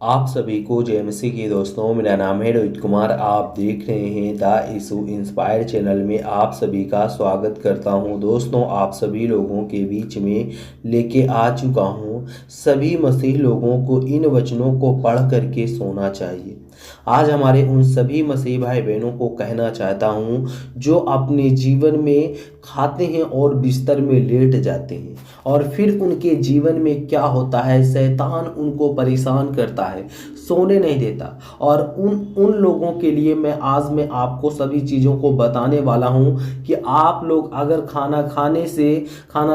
आप सभी को जय मसीह की दोस्तों। मेरा नाम है रोहित कुमार। आप देख रहे हैं द यीशु इंस्पायर चैनल में आप सभी का स्वागत करता हूं। दोस्तों, आप सभी लोगों के बीच में लेके आ चुका हूं। सभी मसीह लोगों को इन वचनों को पढ़ करके सोना चाहिए। आज हमारे उन सभी मसीह भाई बहनों को कहना चाहता हूं जो अपने जीवन में खाते हैं और बिस्तर में लेट जाते हैं और फिर उनके जीवन में क्या होता है, शैतान उनको परेशान करता है, सोने नहीं देता। और उन उन लोगों के लिए मैं आपको सभी चीज़ों को बताने वाला हूं कि आप लोग अगर खाना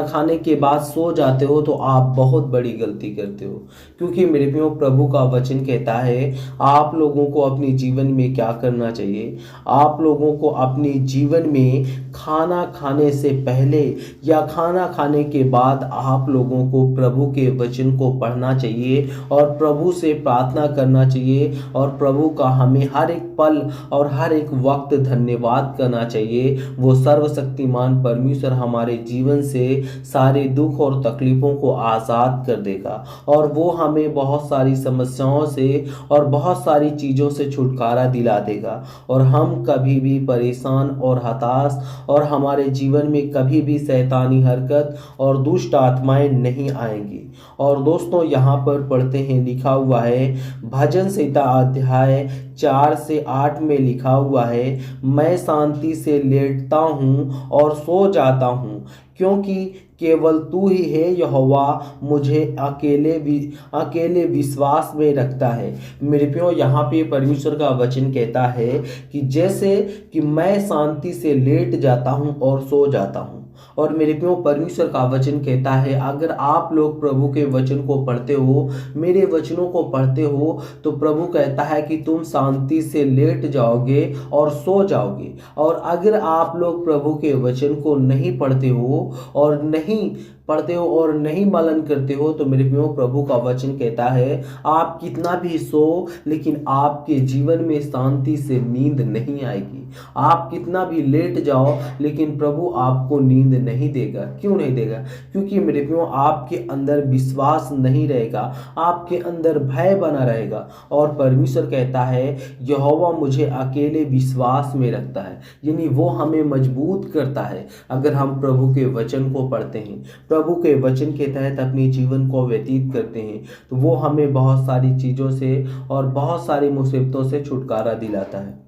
खाने के बाद सो जाते हो तो आप बहुत बड़ी गलती करते हो। क्योंकि मेरे प्रियो, प्रभु का वचन कहता है आप लोगों को अपने जीवन में क्या करना चाहिए। आप लोगों को अपने जीवन में खाना खाने से पहले या खाना खाने के बाद आप लोगों को प्रभु के वचन को पढ़ना चाहिए और प्रभु से प्रार्थना करना चाहिए और प्रभु का हमें हर एक पल और हर एक वक्त धन्यवाद करना चाहिए। वो सर्वशक्तिमान परमेश्वर हमारे जीवन से सारे दुख और तकलीफों को आज़ाद कर देगा और वो हमें बहुत सारी समस्याओं से और बहुत सारी चीज़ों से छुटकारा दिला देगा और हम कभी भी परेशान और हताश और हमारे जीवन में कभी भी शैतानी हरकत और दुष्ट आत्माएं नहीं आएंगी। और दोस्तों, यहाँ पर पढ़ते हैं, लिखा हुआ है भजन संहिता अध्याय 4 से 8 में लिखा हुआ है, मैं शांति से लेटता हूँ और सो जाता हूँ क्योंकि केवल तू ही है यहोवा, मुझे अकेले विश्वास में रखता है। मेरे प्रियो, यहाँ पे परमेश्वर का वचन कहता है कि जैसे कि मैं शांति से लेट जाता हूँ और सो जाता हूँ। और मेरे प्रियो, परमेश्वर का वचन कहता है अगर आप लोग प्रभु के वचन को पढ़ते हो, मेरे वचनों को पढ़ते हो, तो प्रभु कहता है कि तुम शांति से लेट जाओगे और सो जाओगे। और अगर आप लोग प्रभु के वचन को नहीं पढ़ते हो और नहीं पालन करते हो, तो मेरे प्रियो, प्रभु का वचन कहता है आप कितना भी सो लेकिन आपके जीवन में शांति से नींद नहीं आएगी। आप कितना भी लेट जाओ लेकिन प्रभु आपको नींद नहीं देगा। क्यों नहीं देगा? क्योंकि मेरे प्रियो, आपके अंदर विश्वास नहीं रहेगा, आपके अंदर भय बना रहेगा। और परमेश्वर कहता है यहोवा मुझे अकेले विश्वास में रखता है, यानी वो हमें मजबूत करता है अगर हम प्रभु के वचन को पढ़ते हैं, प्रभु के वचन के तहत अपने जीवन को व्यतीत करते हैं, तो वो हमें बहुत सारी चीज़ों से और बहुत सारी मुसीबतों से छुटकारा दिलाता है।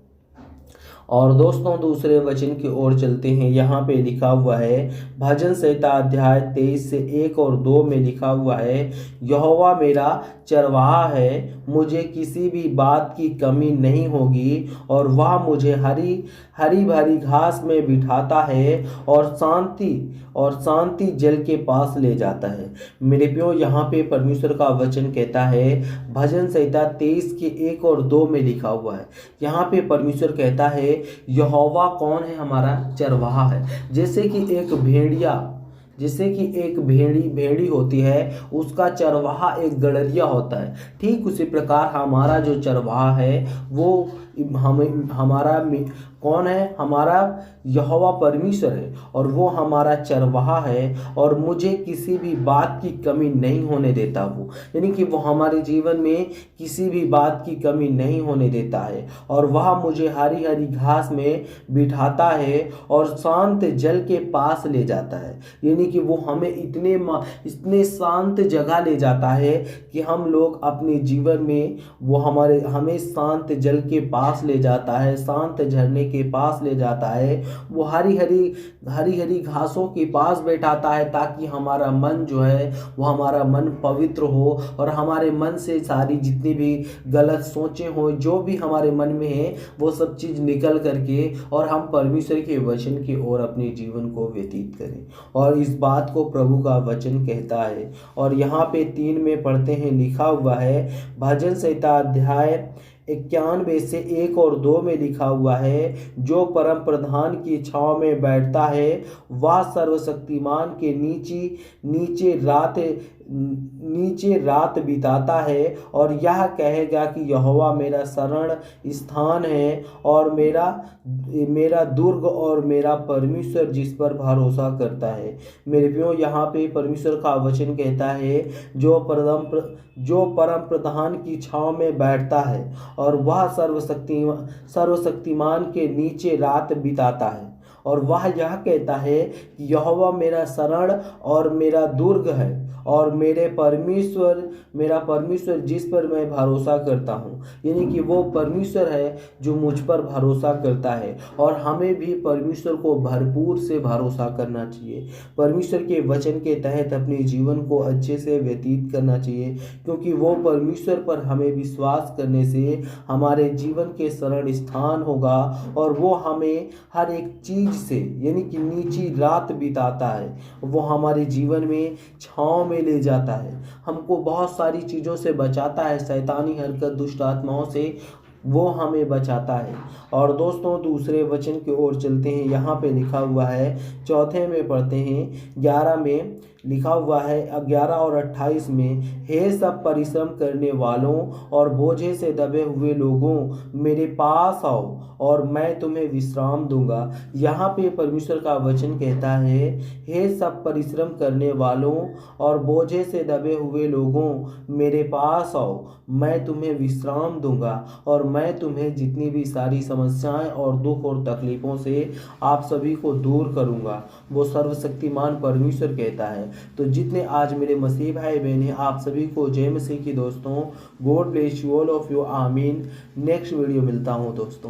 और दोस्तों, दूसरे वचन की ओर चलते हैं। यहाँ पे लिखा हुआ है भजन संहिता अध्याय 23 से 1 और 2 में लिखा हुआ है, यहोवा मेरा चरवाहा है, मुझे किसी भी बात की कमी नहीं होगी और वह मुझे हरी हरी भरी घास में बिठाता है और शांति जल के पास ले जाता है। मेरे प्रियो, यहाँ पे परमेश्वर का वचन कहता है भजन संहिता 23 के 1 और 2 में लिखा हुआ है। यहाँ पे परमेश्वर कहता है यहोवा कौन है? हमारा चरवाहा है। जैसे कि एक भेड़ी होती है, उसका चरवाहा एक गड़रिया होता है। ठीक उसी प्रकार हमारा जो चरवाहा है वो कौन है? हमारा यहोवा परमेश्वर है और वो हमारा चरवाहा है और मुझे किसी भी बात की कमी नहीं होने देता। वो यानी कि वो हमारे जीवन में किसी भी बात की कमी नहीं होने देता है और वह मुझे हरी हरी घास में बिठाता है और शांत जल के पास ले जाता है। यानी कि वो हमें इतने शांत जगह ले जाता है कि हम लोग अपने जीवन में वो हमें शांत जल के पास ले जाता है, शांत झरने के पास ले जाता है। वो हरी हरी घासों के पास बैठाता है ताकि हमारा मन जो है वो हमारा मन पवित्र हो और हमारे मन से सारी जितनी भी गलत सोचें हो, जो भी हमारे मन में है, वो सब चीज़ निकल करके और हम परमेश्वर के वचन की ओर अपने जीवन को व्यतीत करें। और इस बात को प्रभु का वचन कहता है। और यहाँ पे 3 में पढ़ते हैं, लिखा हुआ है भजन संहिता अध्याय 91 से 1 और 2 में लिखा हुआ है, जो परम प्रधान की छांव में बैठता है वह सर्वशक्तिमान के नीचे नीचे रात बिताता है और यह कहेगा कि यहोवा मेरा शरण स्थान है और मेरा मेरा दुर्ग और मेरा परमेश्वर जिस पर भरोसा करता है। मेरे प्रियो, यहाँ पे परमेश्वर का वचन कहता है जो परम प्रधान की छाँव में बैठता है और वह सर्वशक्तिमान के नीचे रात बिताता है। और वह यह कहता है कि यहोवा मेरा शरण और मेरा दुर्ग है और मेरा परमेश्वर जिस पर मैं भरोसा करता हूँ। यानी कि वो परमेश्वर है जो मुझ पर भरोसा करता है। और हमें भी परमेश्वर को भरपूर से भरोसा करना चाहिए, परमेश्वर के वचन के तहत अपने जीवन को अच्छे से व्यतीत करना चाहिए, क्योंकि वो परमेश्वर पर हमें विश्वास करने से हमारे जीवन के शरण स्थान होगा और वो हमें हर एक चीज़ से, यानी कि नीची रात बिताता है, वो हमारे जीवन में छाँव में ले जाता है, हमको बहुत सारी चीज़ों से बचाता है, शैतानी हरकत दुष्ट आत्माओं से वो हमें बचाता है। और दोस्तों, दूसरे वचन की ओर चलते हैं। यहाँ पे लिखा हुआ है, चौथे में पढ़ते हैं, 11 में लिखा हुआ है, 11 और 28 में, हे सब परिश्रम करने वालों और बोझे से दबे हुए लोगों, मेरे पास आओ और मैं तुम्हें विश्राम दूंगा। यहाँ पे परमेश्वर का वचन कहता है, हे सब परिश्रम करने वालों और बोझे से दबे हुए लोगों, मेरे पास आओ, मैं तुम्हें विश्राम दूंगा और मैं तुम्हें जितनी भी सारी समस्याएं और दुख और तकलीफ़ों से आप सभी को दूर करूंगा, वो सर्वशक्तिमान परमेश्वर कहता है। तो जितने आज मेरे मसीह भाई बहन, आप सभी को जय मसीह की दोस्तों। God bless you all of you, आमीन। नेक्स्ट वीडियो मिलता हूँ दोस्तों।